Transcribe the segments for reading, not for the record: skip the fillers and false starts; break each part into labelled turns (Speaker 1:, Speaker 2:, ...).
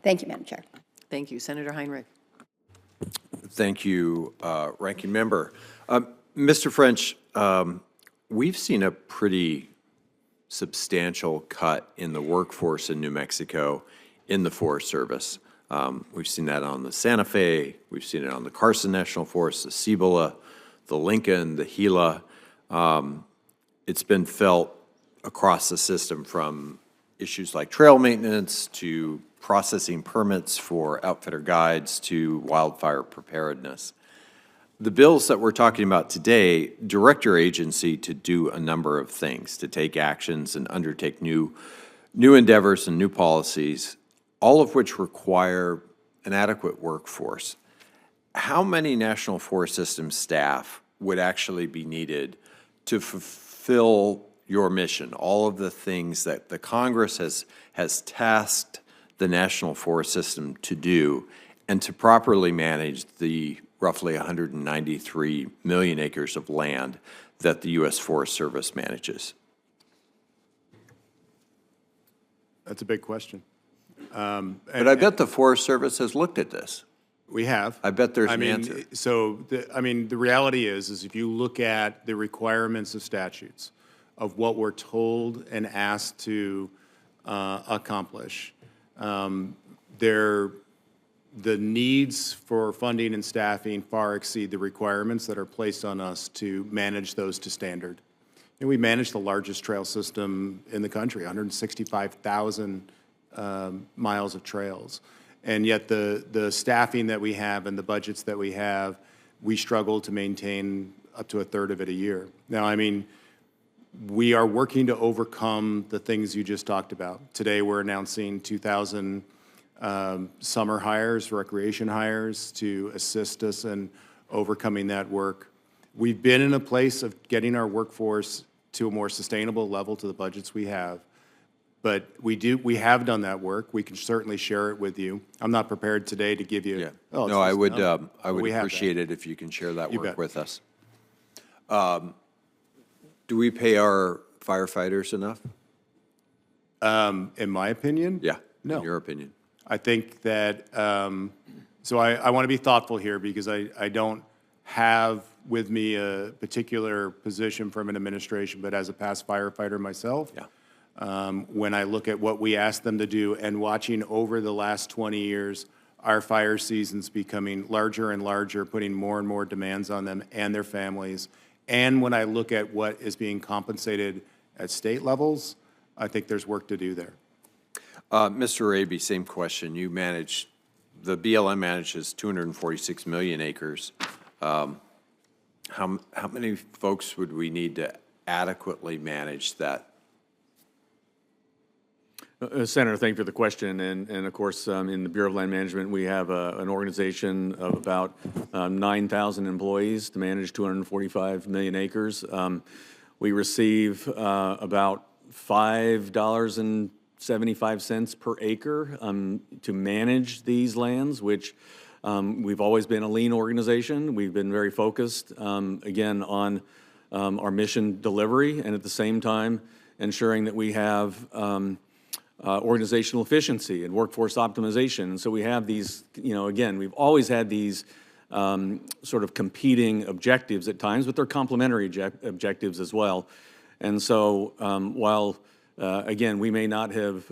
Speaker 1: Thank you, Madam Chair.
Speaker 2: Thank you. Senator Heinrich.
Speaker 3: Thank you, Ranking Member. Mr. French, we've seen a pretty substantial cut in the workforce in New Mexico in the Forest Service. We've seen that on the Santa Fe, we've seen it on the Carson National Forest, the Cibola, the Lincoln, the Gila. It's been felt across the system, from issues like trail maintenance to processing permits for outfitter guides to wildfire preparedness. The bills that we're talking about today direct your agency to do a number of things, to take actions and undertake new endeavors and new policies, all of which require an adequate workforce. How many National Forest System staff would actually be needed to fulfill your mission, all of the things that the Congress has tasked the National Forest System to do, and to properly manage the roughly 193 million acres of land that the U.S. Forest Service manages?
Speaker 4: That's a big question.
Speaker 3: But I bet the Forest Service has looked at this.
Speaker 4: We have.
Speaker 3: I bet there's an answer.
Speaker 4: So, the reality is if you look at the requirements of statutes, of what we're told and asked to accomplish, the needs for funding and staffing far exceed the requirements that are placed on us to manage those to standard. And we manage the largest trail system in the country, 165,000 miles of trails. And yet the staffing that we have and the budgets that we have, we struggle to maintain up to a third of it a year. Now, we are working to overcome the things you just talked about. Today, we're announcing 2,000 summer hires, recreation hires, to assist us in overcoming that work. We've been in a place of getting our workforce to a more sustainable level to the budgets we have. But we have done that work. We can certainly share it with you. I'm not prepared today to give you.
Speaker 3: Yeah.
Speaker 4: Oh,
Speaker 3: no, I would
Speaker 4: we have
Speaker 3: appreciate it if you can share that
Speaker 4: You
Speaker 3: work
Speaker 4: bet.
Speaker 3: with us. Do we pay our firefighters enough?
Speaker 4: In my opinion?
Speaker 3: Yeah.
Speaker 4: No.
Speaker 3: In your opinion?
Speaker 4: I think that, so I want to be thoughtful here, because I don't have with me a particular position from an administration, but as a past firefighter myself,
Speaker 3: Yeah.
Speaker 4: When I look at what we asked them to do and watching over the last 20 years, our fire seasons becoming larger and larger, putting more and more demands on them and their families. And when I look at what is being compensated at state levels, I think there's work to do there.
Speaker 3: Mr. Araby, same question. You manage, the BLM manages 246 million acres. How many folks would we need to adequately manage that?
Speaker 5: Senator, thank you for the question. And of course, in the Bureau of Land Management, we have an organization of about 9,000 employees to manage 245 million acres. We receive about $5.75 per acre to manage these lands, which we've always been a lean organization. We've been very focused, again, on our mission delivery, and at the same time ensuring that we have organizational efficiency and workforce optimization. And so we have these, again, we've always had these sort of competing objectives at times, but they're complementary objectives as well. And so while, again, we may not have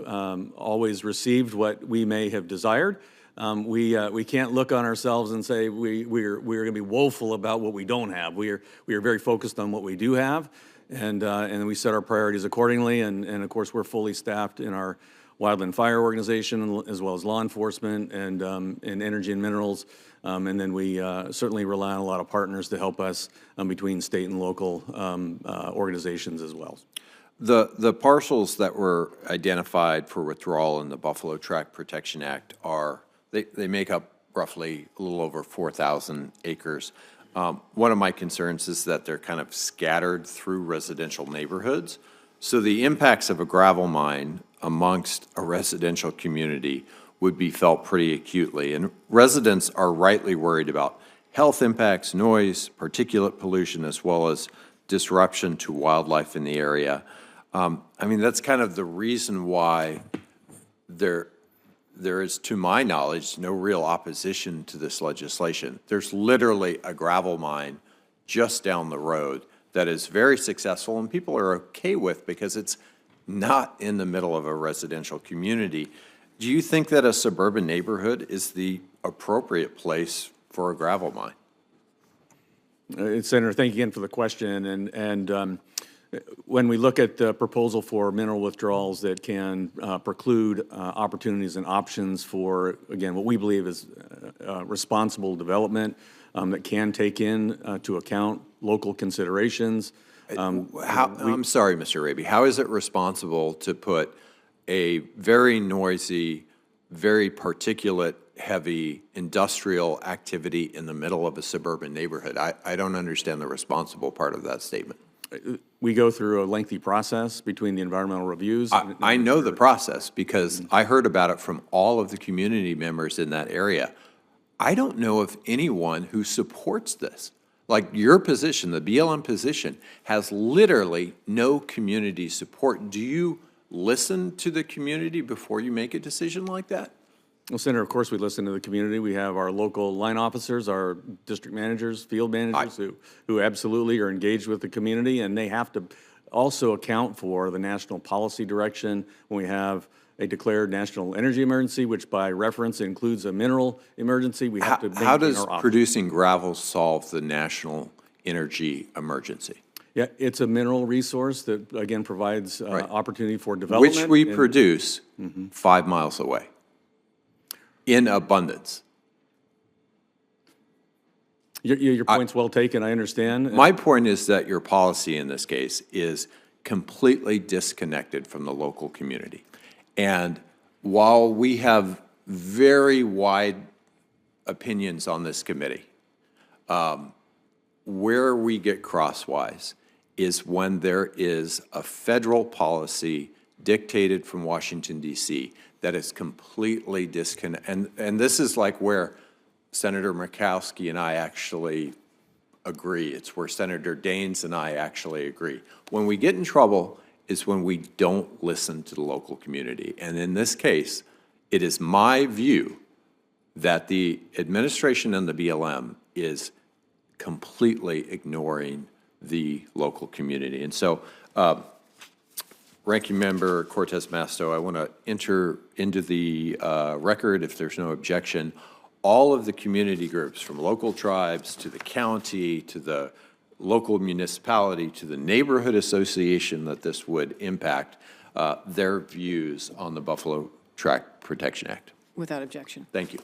Speaker 5: always received what we may have desired, we can't look on ourselves and say we're going to be woeful about what we don't have. We are very focused on what we do have, and we set our priorities accordingly. And of course, we're fully staffed in our wildland fire organization, as well as law enforcement and in energy and minerals. And then we certainly rely on a lot of partners to help us between state and local organizations as well.
Speaker 3: The parcels that were identified for withdrawal in the Buffalo Tract Protection Act they make up roughly a little over 4,000 acres. One of my concerns is that they're kind of scattered through residential neighborhoods. So the impacts of a gravel mine amongst a residential community would be felt pretty acutely. And residents are rightly worried about health impacts, noise, particulate pollution, as well as disruption to wildlife in the area. That's kind of the reason why there is, to my knowledge, no real opposition to this legislation. There's literally a gravel mine just down the road that is very successful and people are okay with because it's not in the middle of a residential community. Do you think that a suburban neighborhood is the appropriate place for a gravel mine?
Speaker 5: Senator, thank you again for the question. When we look at the proposal for mineral withdrawals that can preclude opportunities and options for, again, what we believe is responsible development that can take in to account local considerations.
Speaker 3: I'm sorry, Mr. Raby, how is it responsible to put a very noisy, very particulate-heavy industrial activity in the middle of a suburban neighborhood? I don't understand the responsible part of that statement.
Speaker 5: We go through a lengthy process between the environmental reviews.
Speaker 3: I know the process because I heard about it from all of the community members in that area. I don't know of anyone who supports this. Like your position, the BLM position, has literally no community support. Do you listen to the community before you make a decision like that?
Speaker 5: Well, Senator, of course, we listen to the community. We have our local line officers, our district managers, field managers who absolutely are engaged with the community, and they have to also account for the national policy direction when we have a declared national energy emergency, which by reference includes a mineral emergency. We have to maintain
Speaker 3: How does
Speaker 5: our options.
Speaker 3: producing gravel solve the national energy emergency?
Speaker 5: Yeah, it's a mineral resource that, again, provides opportunity for development.
Speaker 3: Which we produce 5 miles away in abundance.
Speaker 5: Your point's well taken, I understand.
Speaker 3: My point is that your policy in this case is completely disconnected from the local community. And while we have very wide opinions on this committee, where we get crosswise is when there is a federal policy dictated from Washington, D.C. that is completely disconnected. And this is like where Senator Murkowski and I actually agree. It's where Senator Daines and I actually agree. When we get in trouble is when we don't listen to the local community. And in this case, it is my view that the administration and the BLM is completely ignoring the local community. And so, Ranking Member Cortez Masto, I want to enter into the record, if there's no objection, all of the community groups, from local tribes to the county to the local municipality to the neighborhood association that this would impact, their views on the Buffalo Track Protection Act.
Speaker 1: Without objection.
Speaker 3: Thank you.